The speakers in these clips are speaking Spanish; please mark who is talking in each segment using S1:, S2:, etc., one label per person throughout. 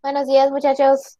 S1: Buenos días, muchachos.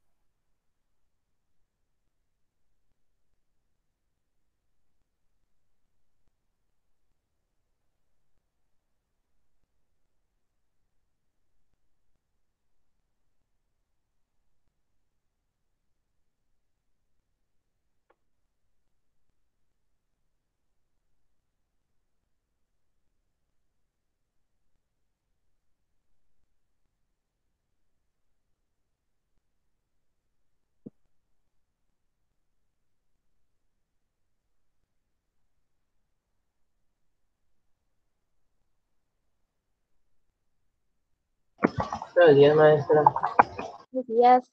S2: Buenos días, maestra.
S1: Buenos días.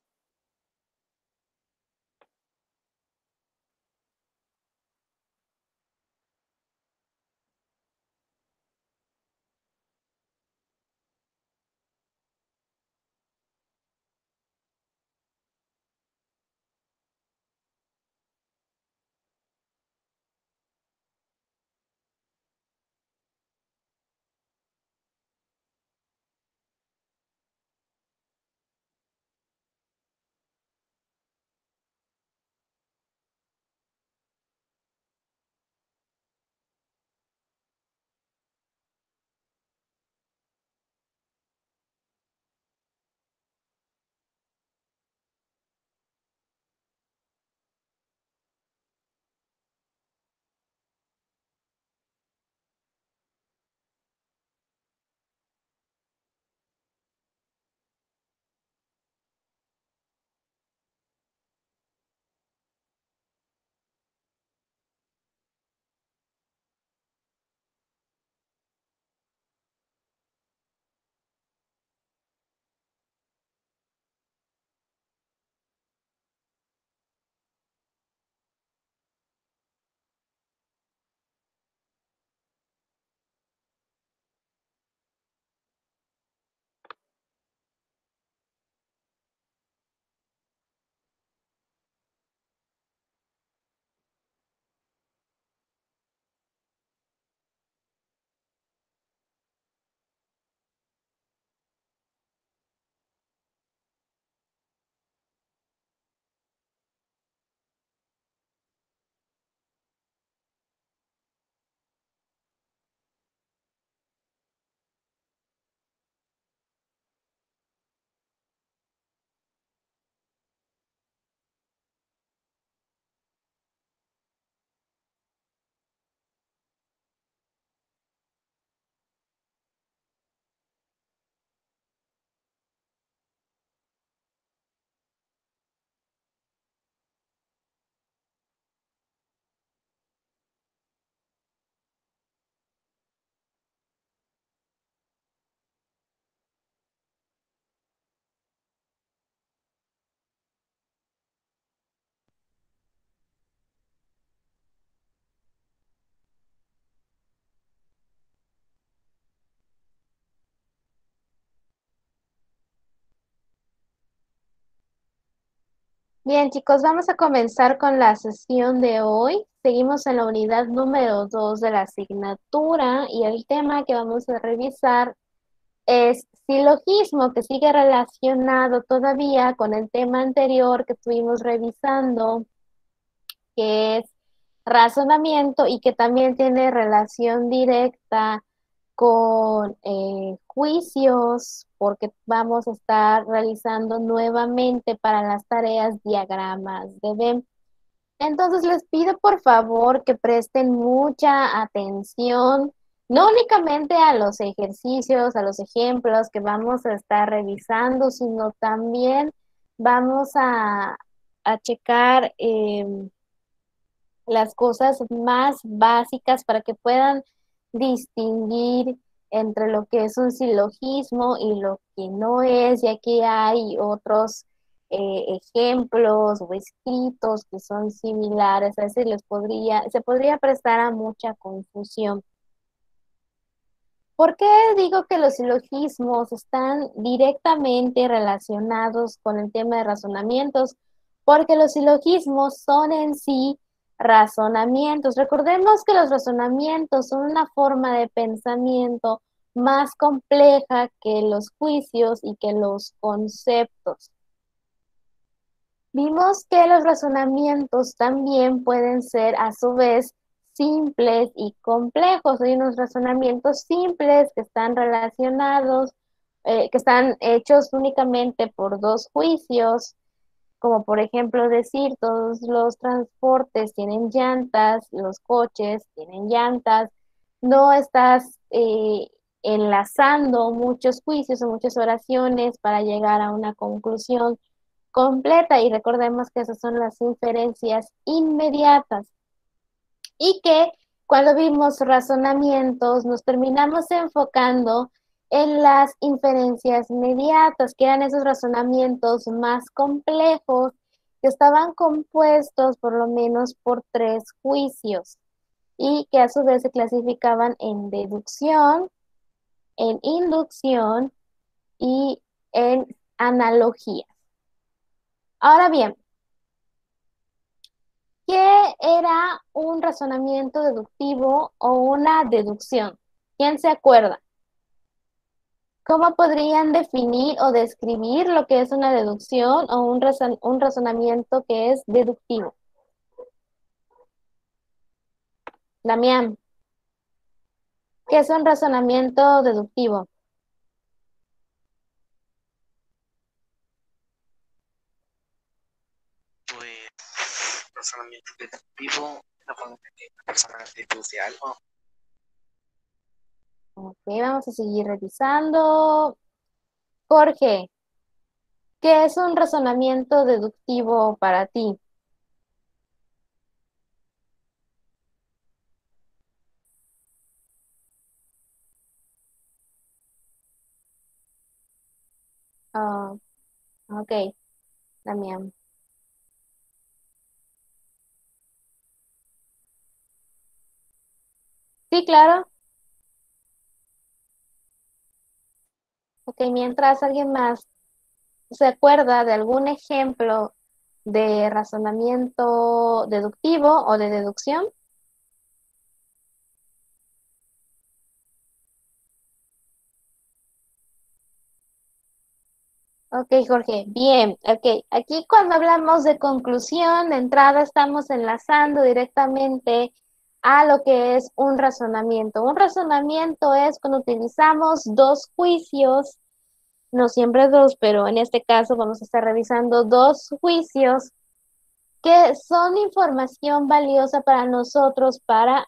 S1: Bien, chicos, vamos a comenzar con la sesión de hoy. Seguimos en la unidad número 2 de la asignatura y el tema que vamos a revisar es silogismo, que sigue relacionado todavía con el tema anterior que estuvimos revisando, que es razonamiento y que también tiene relación directa con juicios, porque vamos a estar realizando nuevamente para las tareas diagramas de Venn. Entonces les pido por favor que presten mucha atención, no únicamente a los ejercicios, a los ejemplos que vamos a estar revisando, sino también vamos a checar las cosas más básicas para que puedan distinguir entre lo que es un silogismo y lo que no es, ya que hay otros ejemplos o escritos que son similares, a veces se podría prestar a mucha confusión. ¿Por qué digo que los silogismos están directamente relacionados con el tema de razonamientos? Porque los silogismos son en sí razonamientos. Recordemos que los razonamientos son una forma de pensamiento más compleja que los juicios y que los conceptos. Vimos que los razonamientos también pueden ser a su vez simples y complejos. Hay unos razonamientos simples que están relacionados, que están hechos únicamente por dos juicios, como por ejemplo decir todos los transportes tienen llantas, los coches tienen llantas. No estás enlazando muchos juicios o muchas oraciones para llegar a una conclusión completa, y recordemos que esas son las inferencias inmediatas, y que cuando vimos razonamientos nos terminamos enfocando en las inferencias inmediatas, que eran esos razonamientos más complejos que estaban compuestos por lo menos por tres juicios y que a su vez se clasificaban en deducción, en inducción y en analogía. Ahora bien, ¿qué era un razonamiento deductivo o una deducción? ¿Quién se acuerda? ¿Cómo podrían definir o describir lo que es una deducción o un razonamiento que es deductivo? Damián, ¿qué es un razonamiento deductivo?
S2: Pues razonamiento deductivo, la forma en que la persona deduce algo.
S1: Ok, vamos a seguir revisando. Jorge, ¿qué es un razonamiento deductivo para ti? Ah, ok, Damián. Sí, claro. Ok, mientras alguien más se acuerda de algún ejemplo de razonamiento deductivo o de deducción. Ok, Jorge, bien, ok. Aquí cuando hablamos de conclusión, de entrada estamos enlazando directamente a lo que es un razonamiento. Un razonamiento es cuando utilizamos dos juicios, no siempre dos, pero en este caso vamos a estar revisando dos juicios que son información valiosa para nosotros para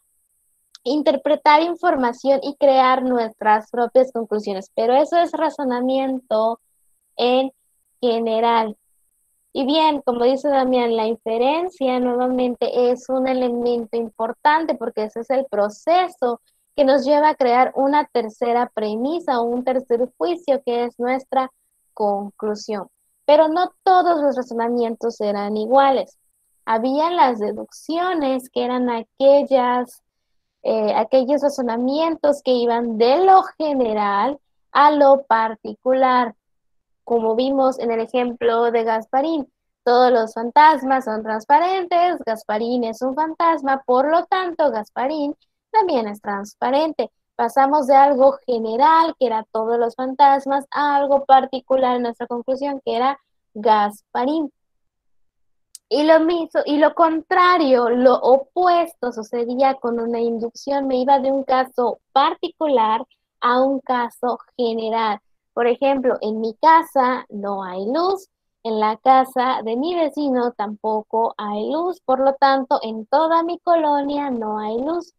S1: interpretar información y crear nuestras propias conclusiones. Pero eso es razonamiento en general. Y bien, como dice Damián, la inferencia nuevamente es un elemento importante porque ese es el proceso que nos lleva a crear una tercera premisa o un tercer juicio que es nuestra conclusión. Pero no todos los razonamientos eran iguales. Había las deducciones, que eran aquellos razonamientos que iban de lo general a lo particular, como vimos en el ejemplo de Gasparín. Todos los fantasmas son transparentes, Gasparín es un fantasma, por lo tanto Gasparín también es transparente. Pasamos de algo general, que era todos los fantasmas, a algo particular en nuestra conclusión, que era Gasparín. Y lo mismo, y lo contrario, lo opuesto sucedía con una inducción. Me iba de un caso particular a un caso general. Por ejemplo, en mi casa no hay luz, en la casa de mi vecino tampoco hay luz, por lo tanto, en toda mi colonia no hay luz.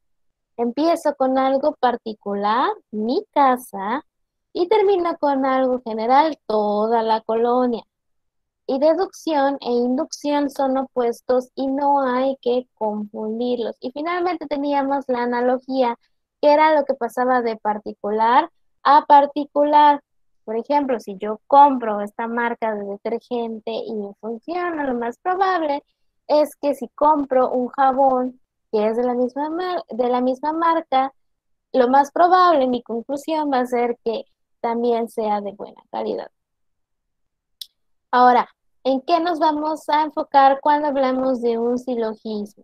S1: Empiezo con algo particular, mi casa, y termino con algo general, toda la colonia. Y deducción e inducción son opuestos y no hay que confundirlos. Y finalmente teníamos la analogía, que era lo que pasaba de particular a particular. Por ejemplo, si yo compro esta marca de detergente y me funciona, lo más probable es que si compro un jabón que es de la misma marca, lo más probable, mi conclusión va a ser que también sea de buena calidad. Ahora, ¿en qué nos vamos a enfocar cuando hablamos de un silogismo?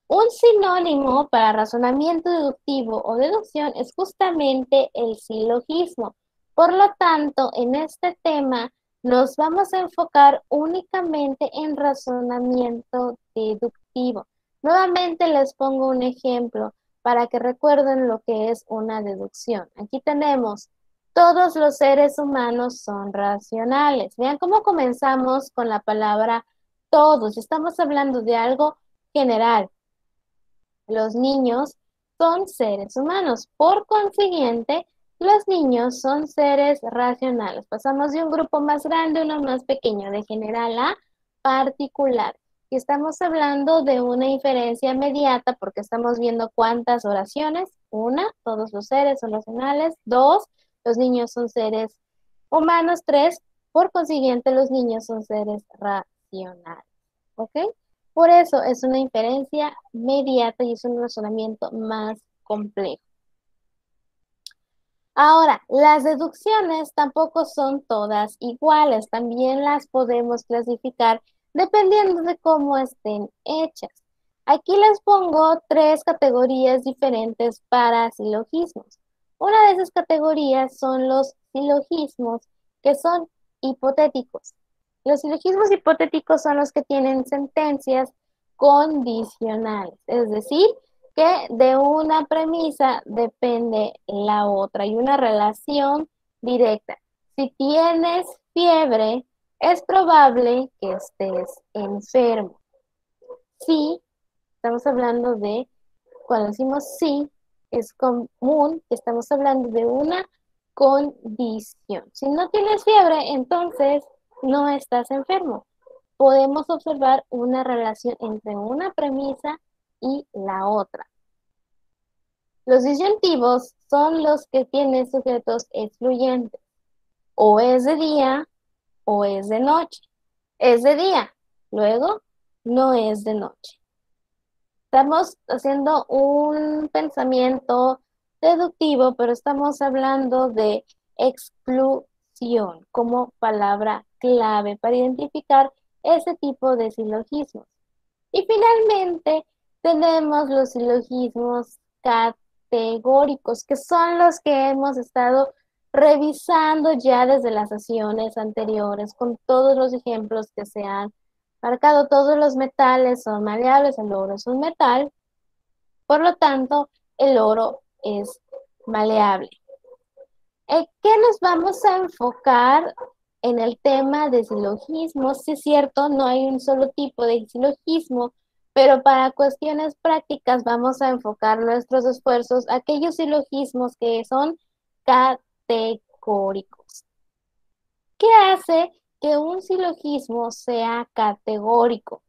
S1: Un sinónimo para razonamiento deductivo o deducción es justamente el silogismo. Por lo tanto, en este tema nos vamos a enfocar únicamente en razonamiento deductivo. Nuevamente les pongo un ejemplo para que recuerden lo que es una deducción. Aquí tenemos, todos los seres humanos son racionales. Vean cómo comenzamos con la palabra todos. Estamos hablando de algo general. Los niños son seres humanos. Por consiguiente, los niños son seres racionales. Pasamos de un grupo más grande a uno más pequeño, de general a particular. Y estamos hablando de una inferencia inmediata porque estamos viendo cuántas oraciones. Una, todos los seres son racionales. Dos, los niños son seres humanos. Tres, por consiguiente, los niños son seres racionales. ¿Ok? Por eso es una inferencia inmediata y es un razonamiento más complejo. Ahora, las deducciones tampoco son todas iguales, también las podemos clasificar dependiendo de cómo estén hechas. Aquí les pongo tres categorías diferentes para silogismos. Una de esas categorías son los silogismos que son hipotéticos. Los silogismos hipotéticos son los que tienen sentencias condicionales, es decir, que de una premisa depende la otra y una relación directa. Si tienes fiebre, es probable que estés enfermo. Si, estamos hablando de, cuando decimos sí, es común que estamos hablando de una condición. Si no tienes fiebre, entonces no estás enfermo. Podemos observar una relación entre una premisa y la otra. Los disyuntivos son los que tienen sujetos excluyentes. O es de día o es de noche. Es de día, luego no es de noche. Estamos haciendo un pensamiento deductivo, pero estamos hablando de exclusión como palabra clave para identificar ese tipo de silogismos. Y finalmente tenemos los silogismos categóricos, que son los que hemos estado revisando ya desde las sesiones anteriores, con todos los ejemplos que se han marcado. Todos los metales son maleables, el oro es un metal, por lo tanto, el oro es maleable. ¿Qué nos vamos a enfocar en el tema de silogismos? Sí es cierto, no hay un solo tipo de silogismo, pero para cuestiones prácticas vamos a enfocar nuestros esfuerzos a aquellos silogismos que son categóricos. ¿Qué hace que un silogismo sea categórico?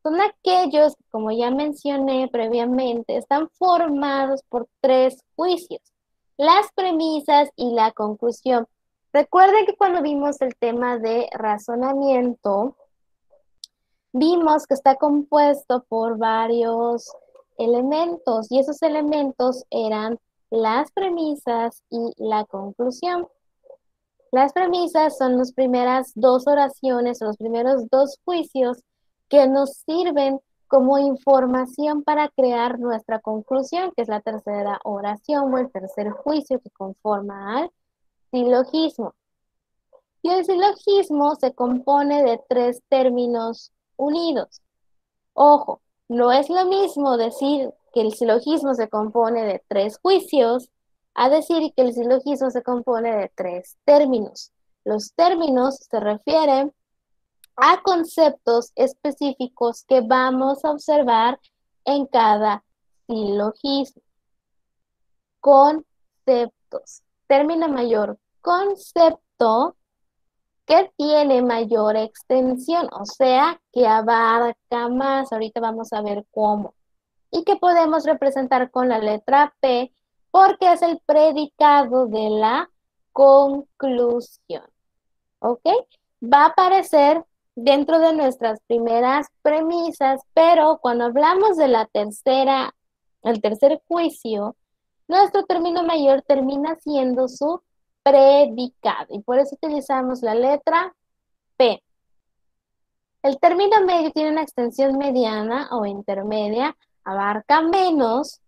S1: Son aquellos que, como ya mencioné previamente, están formados por tres juicios: las premisas y la conclusión. Recuerden que cuando vimos el tema de razonamiento, vimos que está compuesto por varios elementos y esos elementos eran las premisas y la conclusión. Las premisas son las primeras dos oraciones o los primeros dos juicios que nos sirven como información para crear nuestra conclusión, que es la tercera oración o el tercer juicio que conforma al silogismo. Y el silogismo se compone de tres términos unidos. Ojo, no es lo mismo decir que el silogismo se compone de tres juicios a decir que el silogismo se compone de tres términos. Los términos se refieren a conceptos específicos que vamos a observar en cada silogismo. Conceptos. Término mayor, concepto, que tiene mayor extensión, o sea, que abarca más. Ahorita vamos a ver cómo. Y que podemos representar con la letra P porque es el predicado de la conclusión. ¿Ok? Va a aparecer dentro de nuestras primeras premisas, pero cuando hablamos de la tercera, el tercer juicio, nuestro término mayor termina siendo su predicado y por eso utilizamos la letra P. El término medio tiene una extensión mediana o intermedia, abarca menos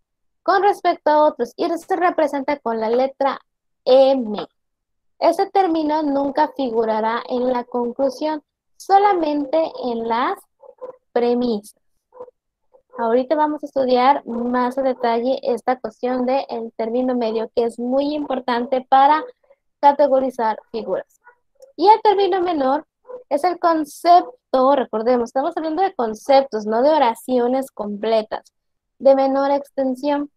S1: con respecto a otros y se representa con la letra M. ese término nunca figurará en la conclusión, solamente en las premisas. Ahorita vamos a estudiar más a detalle esta cuestión del término medio, que es muy importante para categorizar figuras. Y el término menor es el concepto, recordemos, estamos hablando de conceptos, no de oraciones completas, de menor extensión,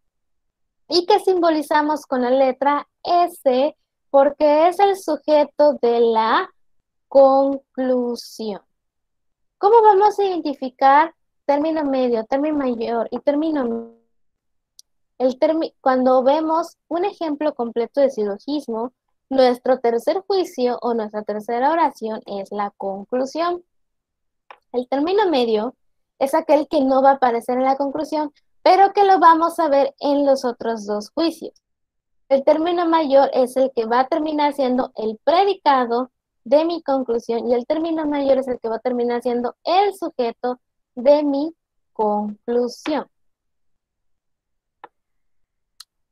S1: y que simbolizamos con la letra S porque es el sujeto de la conclusión. ¿Cómo vamos a identificar término medio, término mayor y término? Cuando vemos un ejemplo completo de silogismo, nuestro tercer juicio o nuestra tercera oración es la conclusión. El término medio es aquel que no va a aparecer en la conclusión, pero que lo vamos a ver en los otros dos juicios. El término mayor es el que va a terminar siendo el predicado de mi conclusión y el término mayor es el que va a terminar siendo el sujeto de mi conclusión.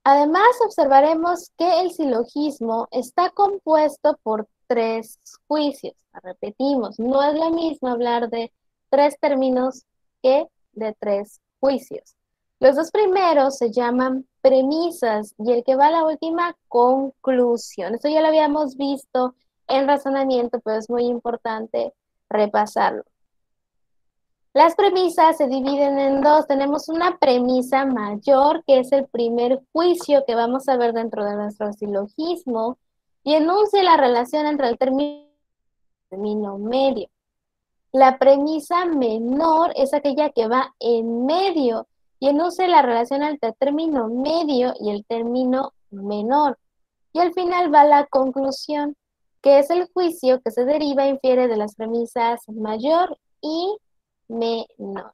S1: Además, observaremos que el silogismo está compuesto por tres juicios. Repetimos, no es lo mismo hablar de tres términos que de tres juicios. Los dos primeros se llaman premisas y el que va a la última, conclusión. Esto ya lo habíamos visto en razonamiento, pero es muy importante repasarlo. Las premisas se dividen en dos. Tenemos una premisa mayor, que es el primer juicio que vamos a ver dentro de nuestro silogismo, y enuncia la relación entre el término medio. La premisa menor es aquella que va en medio y enuncia la relación entre el término medio y el término menor. Y al final va la conclusión, que es el juicio que se deriva e infiere de las premisas mayor y menor.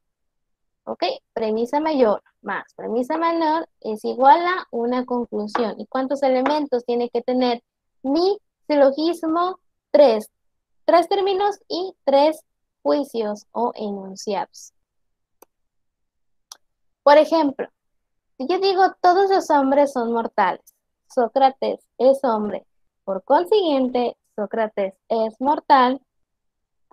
S1: ¿Ok? Premisa mayor más premisa menor es igual a una conclusión. ¿Y cuántos elementos tiene que tener mi silogismo? Tres. Tres términos y tres juicios o enunciados. Por ejemplo, si yo digo todos los hombres son mortales, Sócrates es hombre, por consiguiente, Sócrates es mortal,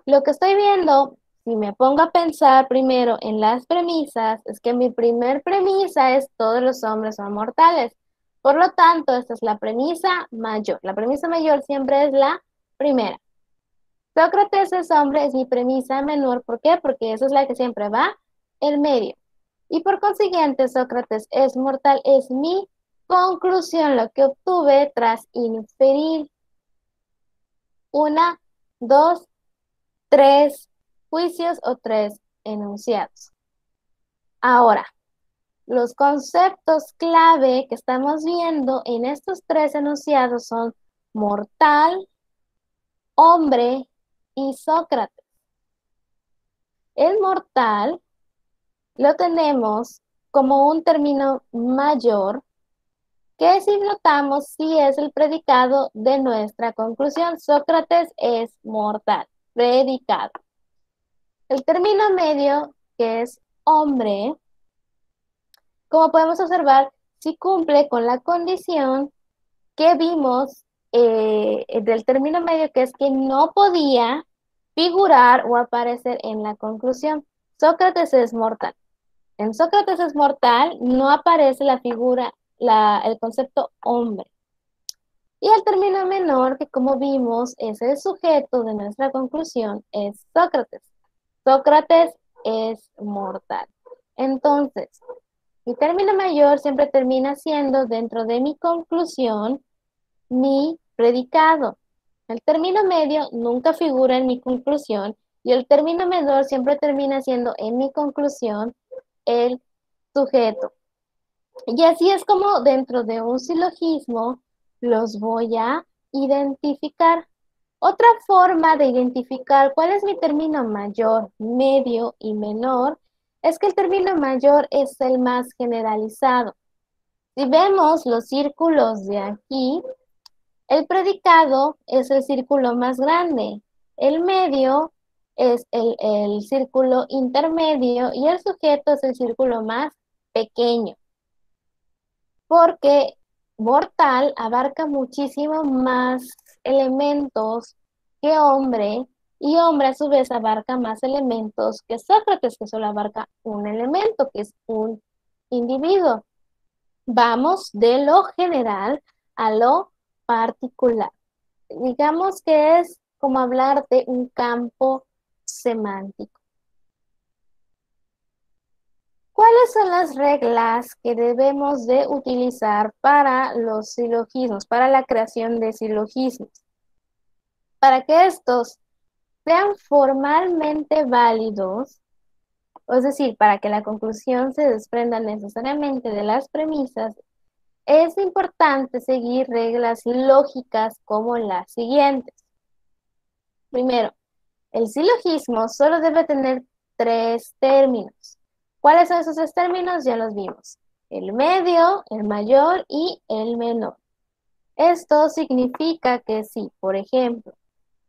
S1: lo que estoy viendo, si me pongo a pensar primero en las premisas, es que mi primer premisa es todos los hombres son mortales. Por lo tanto, esta es la premisa mayor. La premisa mayor siempre es la primera. Sócrates es hombre, es mi premisa menor. ¿Por qué? Porque esa es la que siempre va en medio. Y por consiguiente, Sócrates es mortal, es mi conclusión, lo que obtuve tras inferir una, dos, tres juicios o tres enunciados. Ahora, los conceptos clave que estamos viendo en estos tres enunciados son mortal, hombre y Sócrates. El mortal lo tenemos como un término mayor que si notamos si es el predicado de nuestra conclusión. Sócrates es mortal, predicado. El término medio, que es hombre, como podemos observar, sí cumple con la condición que vimos del término medio, que es que no podía figurar o aparecer en la conclusión. Sócrates es mortal. En Sócrates es mortal no aparece la figura, el concepto hombre. Y el término menor, que como vimos es el sujeto de nuestra conclusión, es Sócrates. Sócrates es mortal. Entonces, mi término mayor siempre termina siendo, dentro de mi conclusión, mi predicado. El término medio nunca figura en mi conclusión y el término menor siempre termina siendo en mi conclusión el sujeto. Y así es como dentro de un silogismo los voy a identificar. Otra forma de identificar cuál es mi término mayor, medio y menor es que el término mayor es el más generalizado. Si vemos los círculos de aquí, el predicado es el círculo más grande, el medio es el círculo intermedio y el sujeto es el círculo más pequeño. Porque mortal abarca muchísimo más elementos que hombre, y hombre a su vez abarca más elementos que Sócrates, que solo abarca un elemento, que es un individuo. Vamos de lo general a lo particular. Digamos que es como hablar de un campo semántico. ¿Cuáles son las reglas que debemos de utilizar para los silogismos, para la creación de silogismos? Para que estos sean formalmente válidos, es decir, para que la conclusión se desprenda necesariamente de las premisas, es importante seguir reglas lógicas como las siguientes. Primero, el silogismo solo debe tener tres términos. ¿Cuáles son esos tres términos? Ya los vimos. El medio, el mayor y el menor. Esto significa que si, por ejemplo,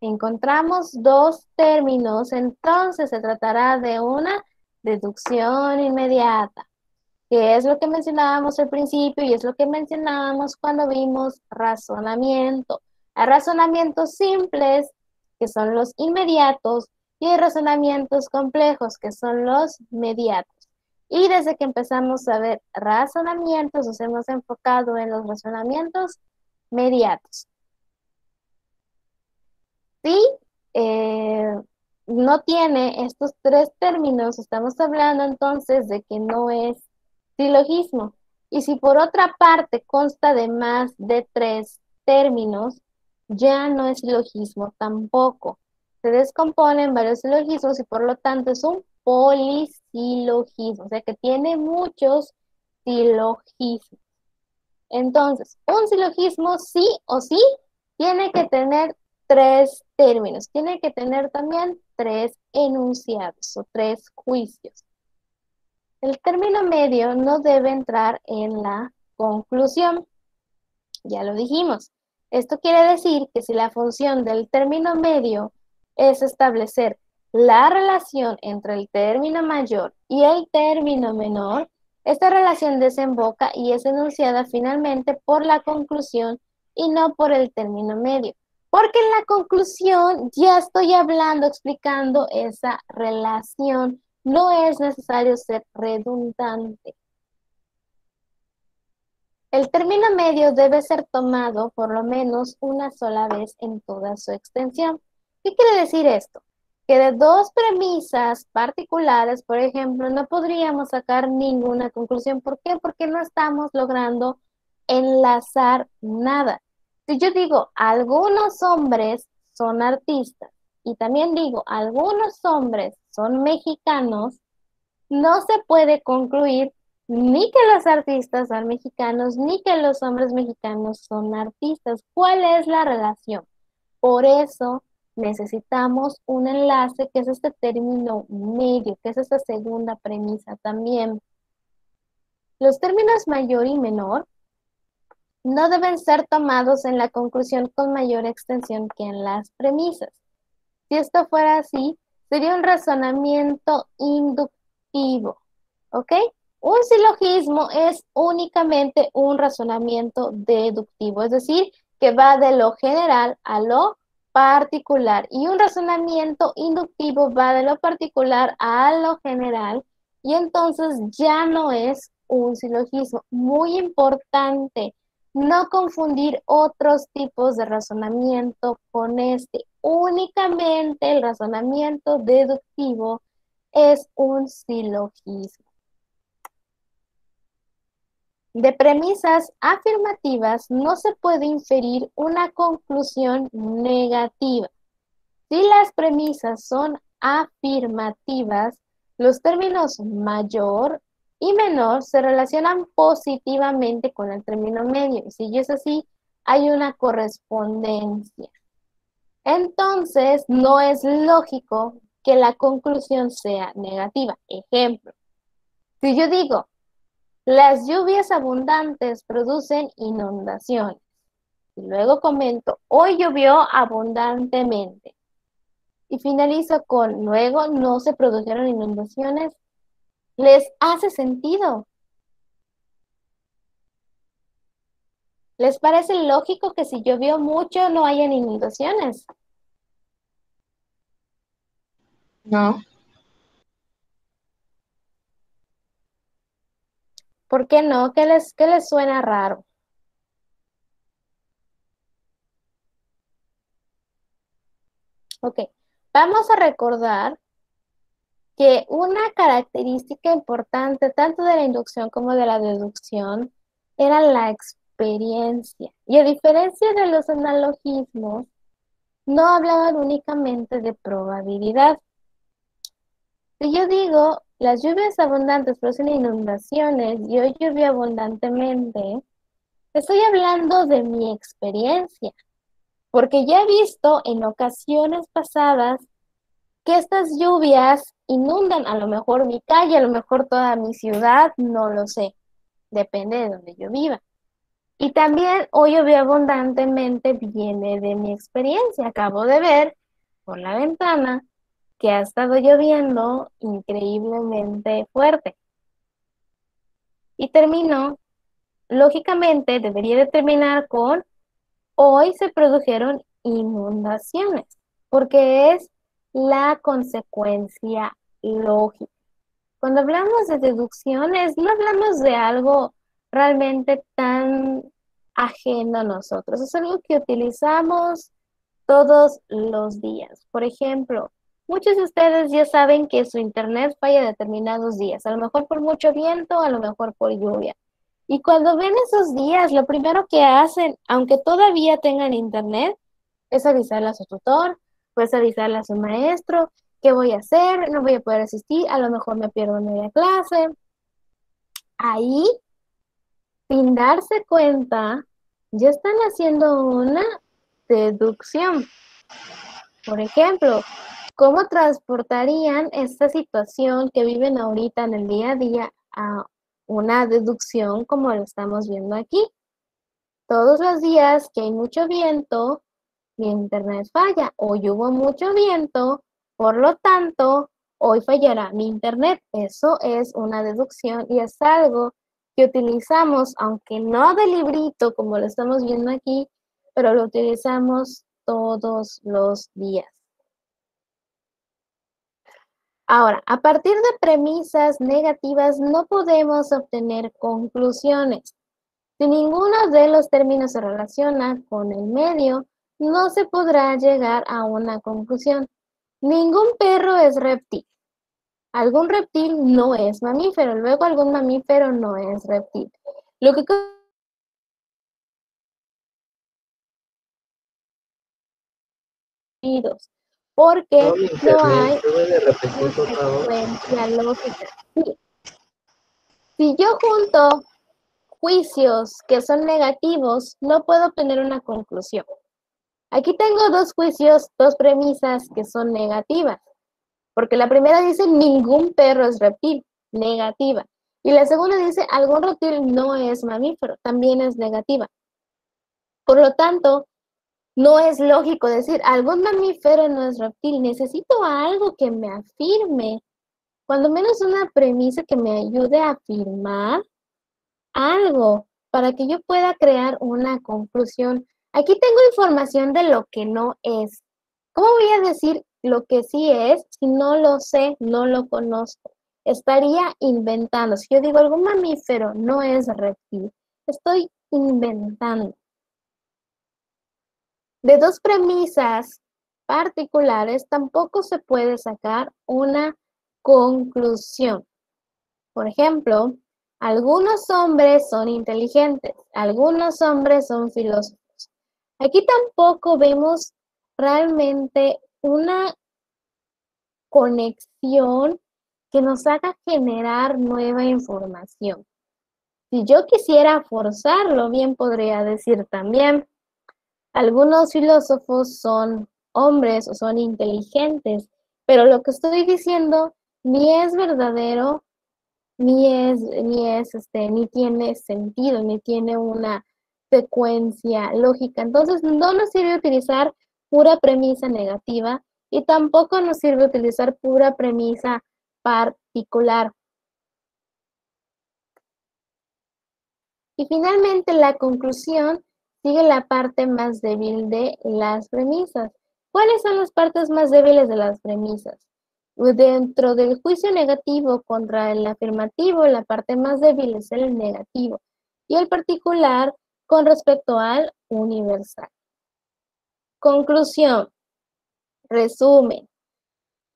S1: encontramos dos términos, entonces se tratará de una deducción inmediata, que es lo que mencionábamos al principio y es lo que mencionábamos cuando vimos razonamiento. Hay razonamientos simples, que son los inmediatos, y hay razonamientos complejos, que son los mediatos. Y desde que empezamos a ver razonamientos, nos hemos enfocado en los razonamientos mediatos. Si no tiene estos tres términos, estamos hablando entonces de que no es silogismo. Y si por otra parte consta de más de tres términos, ya no es silogismo tampoco. Se descompone en varios silogismos y por lo tanto es un polisilogismo, o sea que tiene muchos silogismos. Entonces, un silogismo sí o sí tiene que tener tres términos, tiene que tener también tres enunciados o tres juicios. El término medio no debe entrar en la conclusión, ya lo dijimos. Esto quiere decir que si la función del término medio es establecer la relación entre el término mayor y el término menor, esta relación desemboca y es enunciada finalmente por la conclusión y no por el término medio. Porque en la conclusión ya estoy hablando, explicando esa relación. No es necesario ser redundante. El término medio debe ser tomado por lo menos una sola vez en toda su extensión. ¿Qué quiere decir esto? Que de dos premisas particulares, por ejemplo, no podríamos sacar ninguna conclusión. ¿Por qué? Porque no estamos logrando enlazar nada. Si yo digo, algunos hombres son artistas y también digo, algunos hombres son mexicanos, no se puede concluir ni que los artistas son mexicanos, ni que los hombres mexicanos son artistas. ¿Cuál es la relación? Por eso necesitamos un enlace, que es este término medio, que es esta segunda premisa también. Los términos mayor y menor no deben ser tomados en la conclusión con mayor extensión que en las premisas. Si esto fuera así, sería un razonamiento inductivo, ¿ok? Un silogismo es únicamente un razonamiento deductivo, es decir, que va de lo general a lo particular. Y un razonamiento inductivo va de lo particular a lo general, y entonces ya no es un silogismo. Muy importante, no confundir otros tipos de razonamiento con este. Únicamente el razonamiento deductivo es un silogismo. De premisas afirmativas no se puede inferir una conclusión negativa. Si las premisas son afirmativas, los términos mayor y menor se relacionan positivamente con el término medio. Y si es así, hay una correspondencia. Entonces, no es lógico que la conclusión sea negativa. Ejemplo, si yo digo, las lluvias abundantes producen inundaciones, y luego comento, hoy llovió abundantemente, y finalizo con, luego no se produjeron inundaciones, ¿les hace sentido? ¿Les parece lógico que si llovió mucho no hayan inundaciones?
S3: No,
S1: ¿Por qué no? ¿Qué les suena raro? Ok, vamos a recordar que una característica importante tanto de la inducción como de la deducción era la experiencia. Y a diferencia de los analogismos, no hablaban únicamente de probabilidad. Si yo digo, las lluvias abundantes producen inundaciones y hoy llovió abundantemente, estoy hablando de mi experiencia, porque ya he visto en ocasiones pasadas que estas lluvias inundan a lo mejor mi calle, a lo mejor toda mi ciudad, no lo sé, depende de donde yo viva. Y también hoy llovió abundantemente, viene de mi experiencia. Acabo de ver por la ventana que ha estado lloviendo increíblemente fuerte. Y terminó, lógicamente, debería de terminar con hoy se produjeron inundaciones, porque es la consecuencia lógica. Cuando hablamos de deducciones, no hablamos de algo realmente tan ajeno a nosotros, es algo que utilizamos todos los días. Por ejemplo, muchos de ustedes ya saben que su internet falla determinados días, a lo mejor por mucho viento, a lo mejor por lluvia. Y cuando ven esos días, lo primero que hacen, aunque todavía tengan internet, es avisarle a su tutor, pues avisarle a su maestro, ¿qué voy a hacer? No voy a poder asistir, a lo mejor me pierdo media clase. Ahí, sin darse cuenta, ya están haciendo una deducción. Por ejemplo, ¿cómo transportarían esta situación que viven ahorita en el día a día a una deducción como lo estamos viendo aquí? Todos los días que hay mucho viento, mi internet falla. Hoy hubo mucho viento, por lo tanto, hoy fallará mi internet. Eso es una deducción y es algo que utilizamos, aunque no de librito como lo estamos viendo aquí, pero lo utilizamos todos los días. Ahora, a partir de premisas negativas no podemos obtener conclusiones. Si ninguno de los términos se relaciona con el medio, no se podrá llegar a una conclusión. Ningún perro es reptil. Algún reptil no es mamífero. Luego algún mamífero no es reptil. Lo que porque no hay
S3: debe de repetir, por favor.
S1: consecuencia lógica. Sí. Si yo junto juicios que son negativos, no puedo obtener una conclusión. Aquí tengo dos juicios, dos premisas que son negativas, porque la primera dice ningún perro es reptil, negativa. Y la segunda dice algún reptil no es mamífero, también es negativa. Por lo tanto, no es lógico decir algún mamífero no es reptil. Necesito algo que me afirme, cuando menos una premisa que me ayude a afirmar algo para que yo pueda crear una conclusión. Aquí tengo información de lo que no es. ¿Cómo voy a decir lo que sí es si no lo sé, no lo conozco? Estaría inventando. Si yo digo algún mamífero no es reptil, estoy inventando. De dos premisas particulares tampoco se puede sacar una conclusión. Por ejemplo, algunos hombres son inteligentes, algunos hombres son filósofos. Aquí tampoco vemos realmente una conexión que nos haga generar nueva información. Si yo quisiera forzarlo, bien podría decir también, algunos filósofos son hombres o son inteligentes, pero lo que estoy diciendo ni es verdadero ni tiene sentido, ni tiene una secuencia lógica. Entonces, no nos sirve utilizar pura premisa negativa y tampoco nos sirve utilizar pura premisa particular. Y finalmente, la conclusión sigue la parte más débil de las premisas. ¿Cuáles son las partes más débiles de las premisas? Dentro del juicio negativo contra el afirmativo, la parte más débil es el negativo y el particular con respecto al universal. Conclusión. Resumen.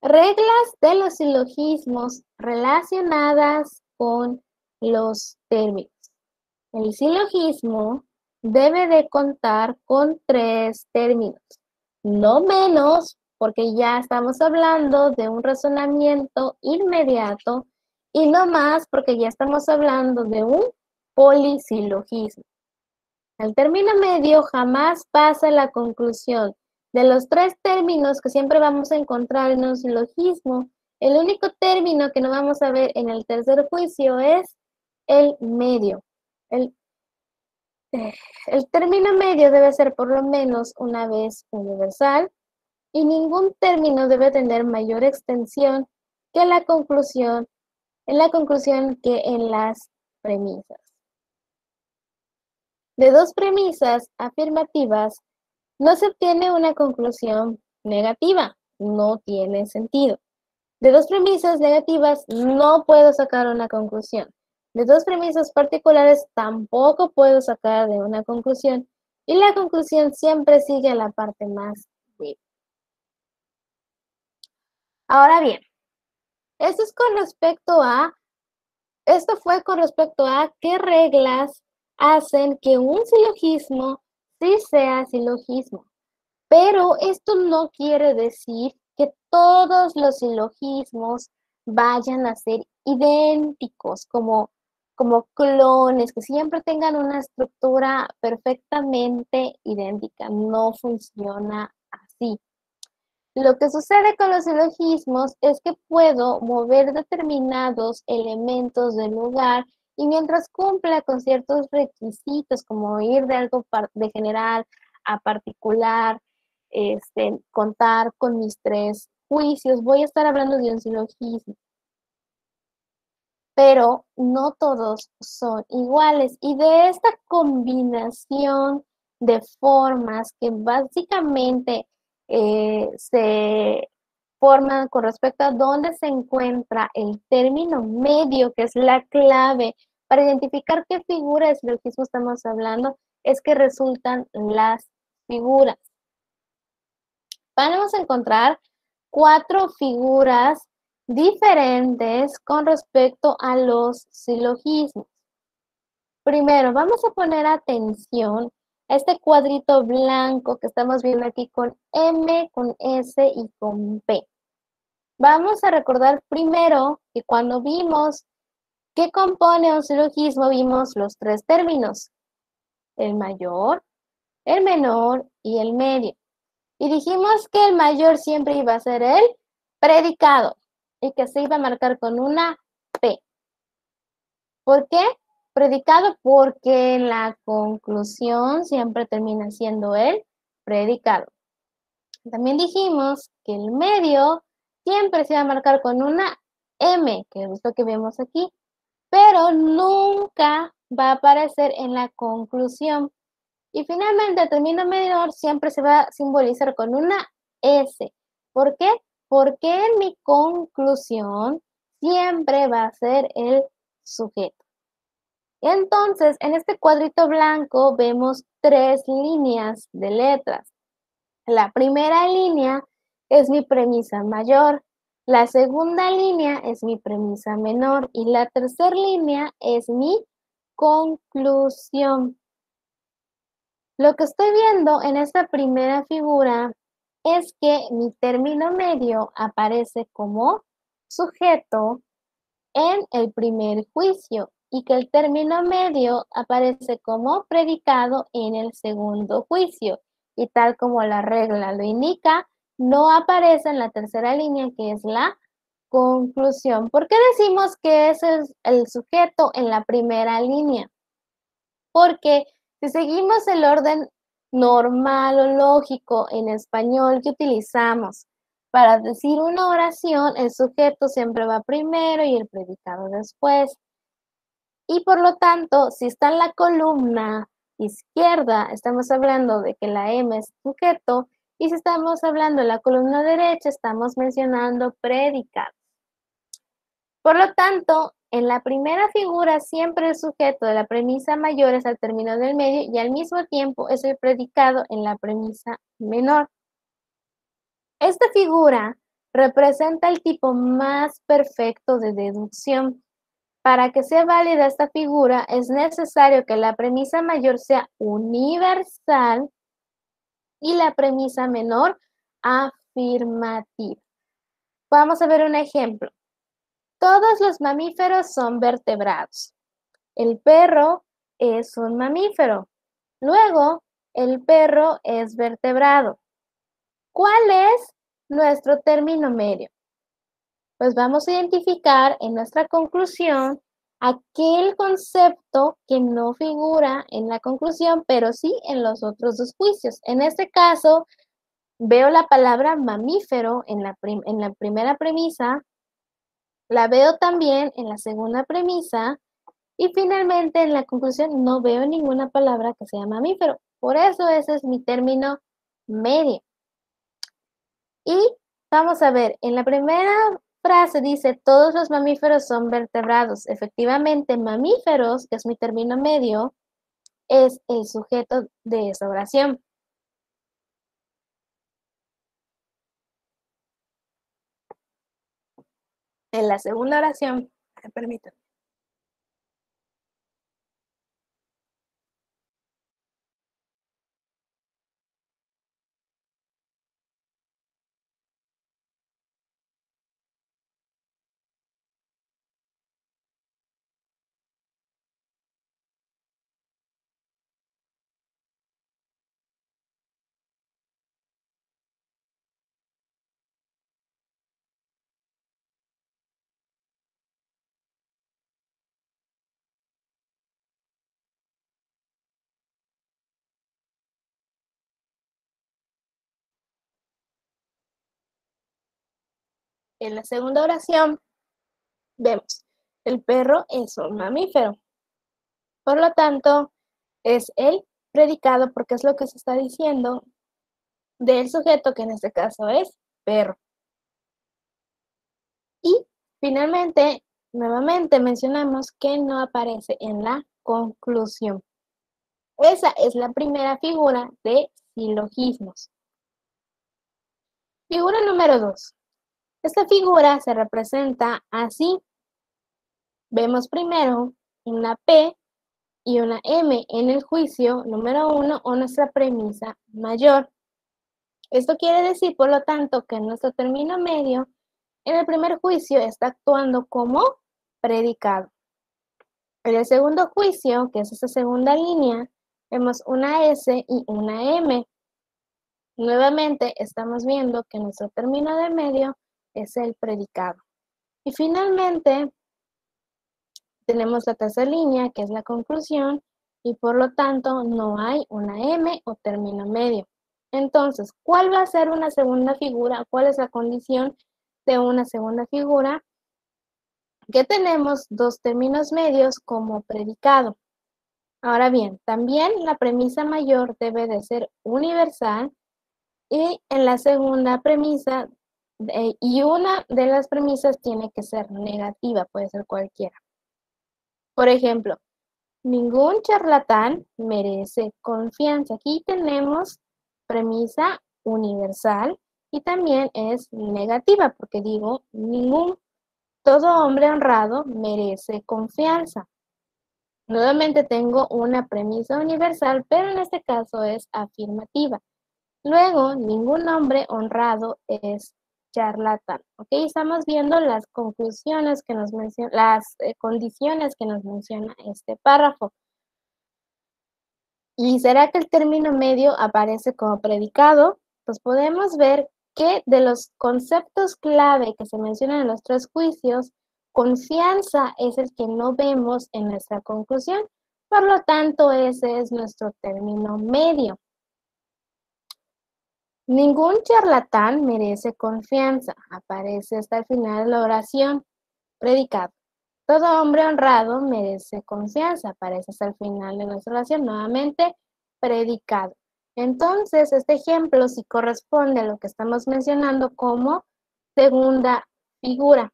S1: Reglas de los silogismos relacionadas con los términos. El silogismo debe de contar con 3 términos, no menos, porque ya estamos hablando de un razonamiento inmediato, y no más, porque ya estamos hablando de un polisilogismo. El término medio jamás pasa a la conclusión. De los 3 términos que siempre vamos a encontrar en un silogismo, el único término que no vamos a ver en el tercer juicio es el medio. El término medio debe ser por lo menos una vez universal y ningún término debe tener mayor extensión que la conclusión, que en las premisas. De 2 premisas afirmativas no se obtiene una conclusión negativa, no tiene sentido. De 2 premisas negativas no puedo sacar una conclusión. De 2 premisas particulares tampoco puedo sacar de una conclusión, y la conclusión siempre sigue a la parte más débil. Ahora bien, esto fue con respecto a qué reglas hacen que un silogismo sí sea silogismo. Pero esto no quiere decir que todos los silogismos vayan a ser idénticos, como clones, que siempre tengan una estructura perfectamente idéntica. No funciona así. Lo que sucede con los silogismos es que puedo mover determinados elementos del lugar y mientras cumpla con ciertos requisitos, como ir de algo de general a particular, contar con mis 3 juicios, voy a estar hablando de un silogismo. Pero no todos son iguales. Y de esta combinación de formas que básicamente se forman con respecto a dónde se encuentra el término medio, que es la clave para identificar qué figura de silogismo estamos hablando, es que resultan las figuras. Vamos a encontrar 4 figuras diferentes con respecto a los silogismos. Primero, vamos a poner atención a este cuadrito blanco que estamos viendo aquí con M, con S y con P. Vamos a recordar primero que cuando vimos qué compone un silogismo, vimos los 3 términos, el mayor, el menor y el medio. Y dijimos que el mayor siempre iba a ser el predicado y que se iba a marcar con una P. ¿Por qué? Predicado porque en la conclusión siempre termina siendo el predicado. También dijimos que el medio siempre se va a marcar con una M, que es lo que vemos aquí, pero nunca va a aparecer en la conclusión. Y finalmente el término menor siempre se va a simbolizar con una S. ¿Por qué? Porque en mi conclusión siempre va a ser el sujeto. Entonces, en este cuadrito blanco vemos 3 líneas de letras. La primera línea es mi premisa mayor, la segunda línea es mi premisa menor y la tercera línea es mi conclusión. Lo que estoy viendo en esta primera figura es que mi término medio aparece como sujeto en el primer juicio y que el término medio aparece como predicado en el segundo juicio. Y tal como la regla lo indica, no aparece en la tercera línea, que es la conclusión. ¿Por qué decimos que es el sujeto en la primera línea? Porque si seguimos el orden normal o lógico en español que utilizamos para decir una oración, el sujeto siempre va primero y el predicado después. Y por lo tanto, si está en la columna izquierda estamos hablando de que la M es sujeto, y si estamos hablando de la columna derecha estamos mencionando predicados. Por lo tanto, en la primera figura siempre el sujeto de la premisa mayor es al término del medio y al mismo tiempo es el predicado en la premisa menor. Esta figura representa el tipo más perfecto de deducción. Para que sea válida esta figura es necesario que la premisa mayor sea universal y la premisa menor afirmativa. Vamos a ver un ejemplo. Todos los mamíferos son vertebrados. El perro es un mamífero. Luego, el perro es vertebrado. ¿Cuál es nuestro término medio? Pues vamos a identificar en nuestra conclusión aquel concepto que no figura en la conclusión, pero sí en los otros dos juicios. En este caso, veo la palabra mamífero en la primera premisa, la veo también en la segunda premisa, y finalmente en la conclusión no veo ninguna palabra que sea mamífero. Por eso ese es mi término medio. Y vamos a ver, en la primera frase dice, todos los mamíferos son vertebrados. Efectivamente, mamíferos, que es mi término medio, es el sujeto de esa oración. En la segunda oración, permítanme. En la segunda oración, vemos, el perro es un mamífero. Por lo tanto, es el predicado porque es lo que se está diciendo del sujeto, que en este caso es perro. Y finalmente, nuevamente mencionamos que no aparece en la conclusión. Esa es la primera figura de silogismos. Figura número 2. Esta figura se representa así. Vemos primero una P y una M en el juicio número 1 o nuestra premisa mayor. Esto quiere decir, por lo tanto, que nuestro término medio en el primer juicio está actuando como predicado. En el segundo juicio, que es esta segunda línea, vemos una S y una M. Nuevamente estamos viendo que nuestro término de medio es el predicado. Y finalmente tenemos la tercera línea, que es la conclusión, y por lo tanto no hay una M o término medio. Entonces, ¿cuál va a ser una segunda figura? ¿Cuál es la condición de una segunda figura? Que tenemos dos términos medios como predicado. Ahora bien, también la premisa mayor debe de ser universal y en la segunda premisa, y una de las premisas tiene que ser negativa, puede ser cualquiera. Por ejemplo, ningún charlatán merece confianza. Aquí tenemos premisa universal y también es negativa porque digo ningún. Todo hombre honrado merece confianza. Nuevamente tengo una premisa universal, pero en este caso es afirmativa. Luego, ningún hombre honrado es charlatán. ¿Ok? Estamos viendo las conclusiones que nos menciona, las condiciones que nos menciona este párrafo. ¿Y será que el término medio aparece como predicado? Pues podemos ver que de los conceptos clave que se mencionan en los tres juicios, confianza es el que no vemos en nuestra conclusión. Por lo tanto, ese es nuestro término medio. Ningún charlatán merece confianza. Aparece hasta el final de la oración. Predicado. Todo hombre honrado merece confianza. Parece ser el final de nuestra oración. Nuevamente, predicado. Entonces, este ejemplo sí corresponde a lo que estamos mencionando como segunda figura.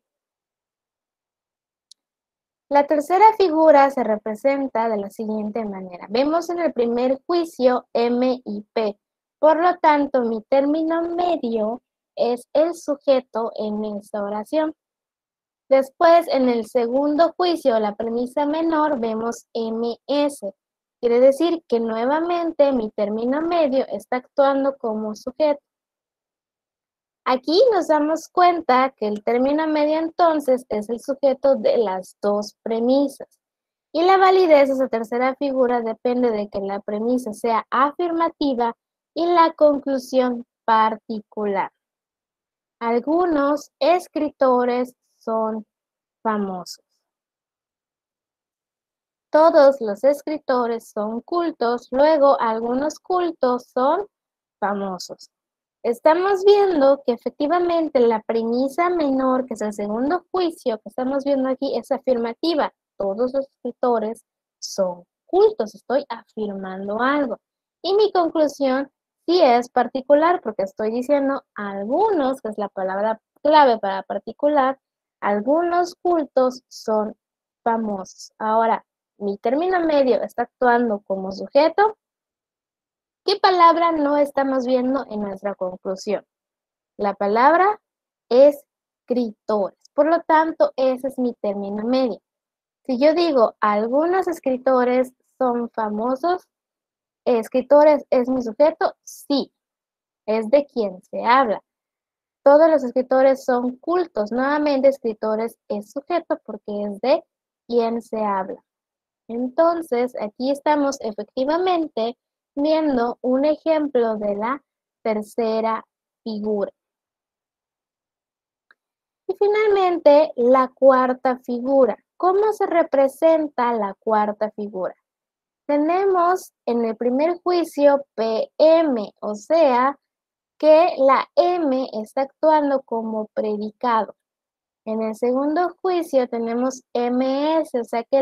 S1: La tercera figura se representa de la siguiente manera. Vemos en el primer juicio M y P. Por lo tanto, mi término medio es el sujeto en esta oración. Después, en el segundo juicio, la premisa menor, vemos MS. Quiere decir que nuevamente mi término medio está actuando como sujeto. Aquí nos damos cuenta que el término medio entonces es el sujeto de las dos premisas. Y la validez de esa tercera figura depende de que la premisa sea afirmativa y la conclusión particular. Algunos escritores son famosos. Todos los escritores son cultos, luego algunos cultos son famosos. Estamos viendo que efectivamente la premisa menor, que es el segundo juicio que estamos viendo aquí, es afirmativa. Todos los escritores son cultos, estoy afirmando algo. Y mi conclusión sí es particular, porque estoy diciendo algunos, que es la palabra clave para particular, algunos cultos son famosos. Ahora, mi término medio está actuando como sujeto. ¿Qué palabra no estamos viendo en nuestra conclusión? La palabra escritores. Por lo tanto, ese es mi término medio. Si yo digo algunos escritores son famosos, escritores es mi sujeto, sí, es de quien se habla. Todos los escritores son cultos. Nuevamente, escritores es sujeto porque es de quien se habla. Entonces, aquí estamos efectivamente viendo un ejemplo de la tercera figura. Y finalmente, la cuarta figura. ¿Cómo se representa la cuarta figura? Tenemos en el primer juicio PM, o sea, que la M está actuando como predicado. En el segundo juicio tenemos MS, o sea que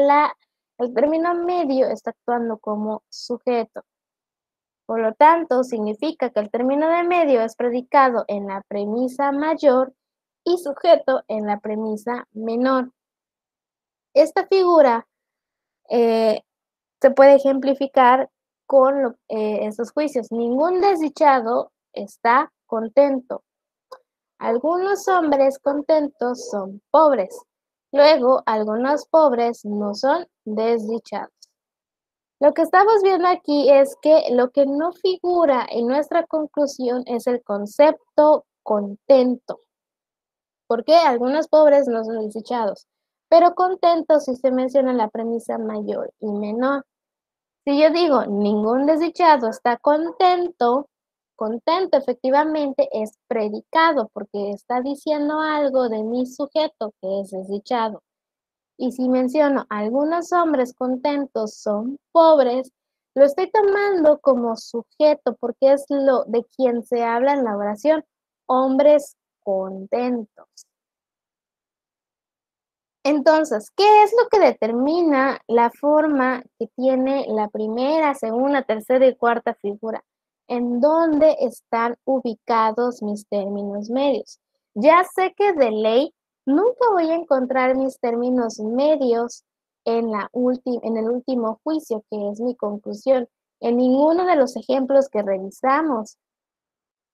S1: el término medio está actuando como sujeto. Por lo tanto, significa que el término de medio es predicado en la premisa mayor y sujeto en la premisa menor. Esta figura se puede ejemplificar con estos juicios. Ningún desdichado está contento. Algunos hombres contentos son pobres. Luego, algunos pobres no son desdichados. Lo que estamos viendo aquí es que lo que no figura en nuestra conclusión es el concepto contento. Porque algunos pobres no son desdichados, pero contentos sí se menciona en la premisa mayor y menor. Si yo digo ningún desdichado está contento, contento efectivamente es predicado porque está diciendo algo de mi sujeto que es desdichado. Y si menciono algunos hombres contentos son pobres, lo estoy tomando como sujeto porque es lo de quien se habla en la oración, hombres contentos. Entonces, ¿qué es lo que determina la forma que tiene la primera, segunda, tercera y cuarta figura? ¿En dónde están ubicados mis términos medios? Ya sé que de ley nunca voy a encontrar mis términos medios en el último juicio, que es mi conclusión. En ninguno de los ejemplos que revisamos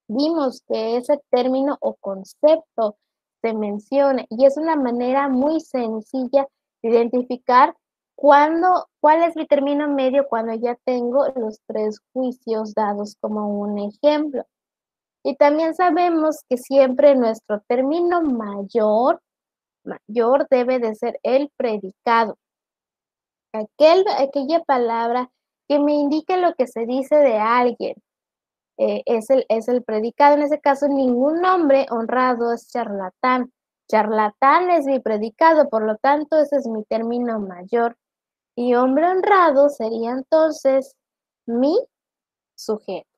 S1: vimos que ese término o concepto se menciona y es una manera muy sencilla de identificar cuál es mi término medio cuando ya tengo los tres juicios dados como un ejemplo. Y también sabemos que siempre nuestro término mayor debe de ser el predicado. Aquella palabra que me indique lo que se dice de alguien. Es el predicado. En ese caso, ningún hombre honrado es charlatán. Charlatán es mi predicado, por lo tanto, ese es mi término mayor. Y hombre honrado sería entonces mi sujeto.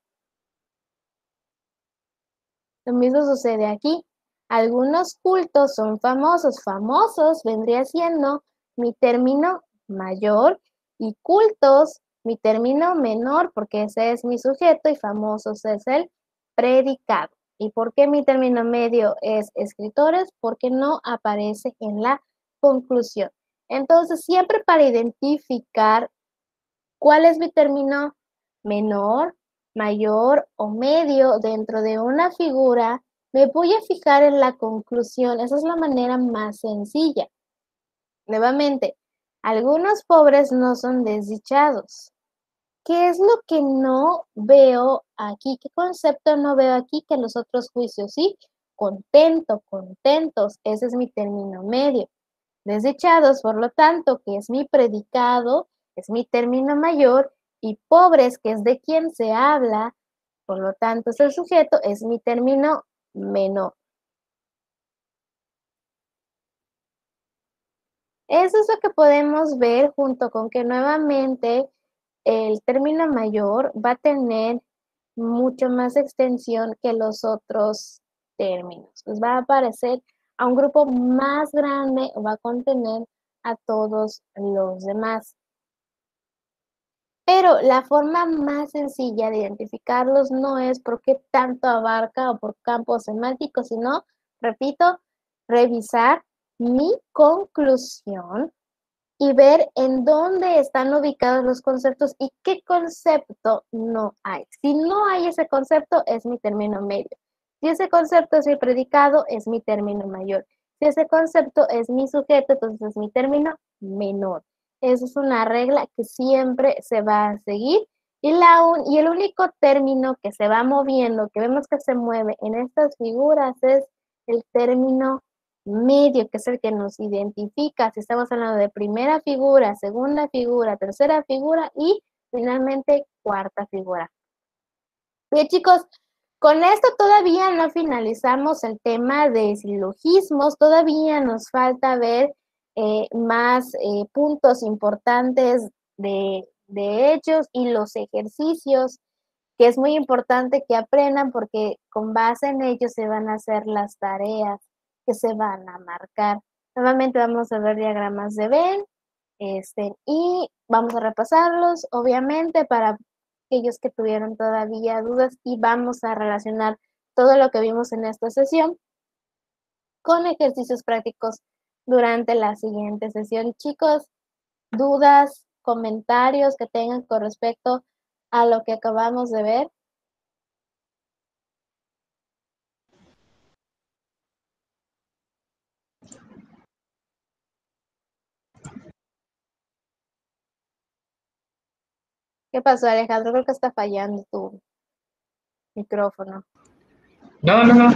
S1: Lo mismo sucede aquí. Algunos cultos son famosos. Famosos vendría siendo mi término mayor y cultos mi término menor, porque ese es mi sujeto y famosos es el predicado. ¿Y por qué mi término medio es escritores? Porque no aparece en la conclusión. Entonces, siempre para identificar cuál es mi término menor, mayor o medio dentro de una figura, me voy a fijar en la conclusión. Esa es la manera más sencilla. Nuevamente, algunos pobres no son desdichados. ¿Qué es lo que no veo aquí? ¿Qué concepto no veo aquí que en los otros juicios sí? Contento, contentos, ese es mi término medio. Desdichados, por lo tanto, que es mi predicado, es mi término mayor, y pobres, que es de quien se habla, por lo tanto, es el sujeto, es mi término menor. Eso es lo que podemos ver junto con que nuevamente el término mayor va a tener mucho más extensión que los otros términos. Pues va a aparecer a un grupo más grande o va a contener a todos los demás. Pero la forma más sencilla de identificarlos no es por qué tanto abarca o por campos semánticos, sino, repito, revisar mi conclusión y ver en dónde están ubicados los conceptos y qué concepto no hay. Si no hay ese concepto, es mi término medio. Si ese concepto es mi predicado, es mi término mayor. Si ese concepto es mi sujeto, entonces es mi término menor. Esa es una regla que siempre se va a seguir. Y el único término que se va moviendo, que vemos que se mueve en estas figuras, es el término medio, que es el que nos identifica si estamos hablando de primera figura, segunda figura, tercera figura y finalmente cuarta figura. Bien, chicos, con esto todavía no finalizamos el tema de silogismos, todavía nos falta ver más puntos importantes de hechos y los ejercicios, que es muy importante que aprendan porque con base en ellos se van a hacer las tareas que se van a marcar. Nuevamente vamos a ver diagramas de Venn, y vamos a repasarlos, obviamente, para aquellos que tuvieron todavía dudas, y vamos a relacionar todo lo que vimos en esta sesión con ejercicios prácticos durante la siguiente sesión. Chicos, dudas, comentarios que tengan con respecto a lo que acabamos de ver. ¿Qué pasó, Alejandro? Creo que está fallando tu micrófono.
S3: No, no, no.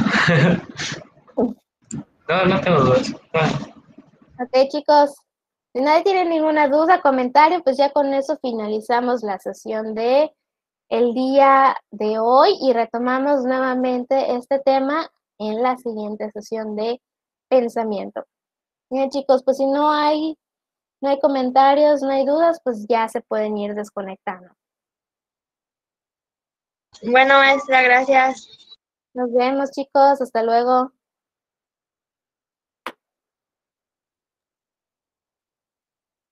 S3: No, no tengo dudas.
S1: Ok, chicos, si nadie tiene ninguna duda, comentario, pues ya con eso finalizamos la sesión de el día de hoy y retomamos nuevamente este tema en la siguiente sesión de pensamiento. Bien, chicos, pues si no hay comentarios, no hay dudas, pues ya se pueden ir desconectando.
S4: Bueno, maestra, gracias.
S1: Nos vemos, chicos, hasta luego.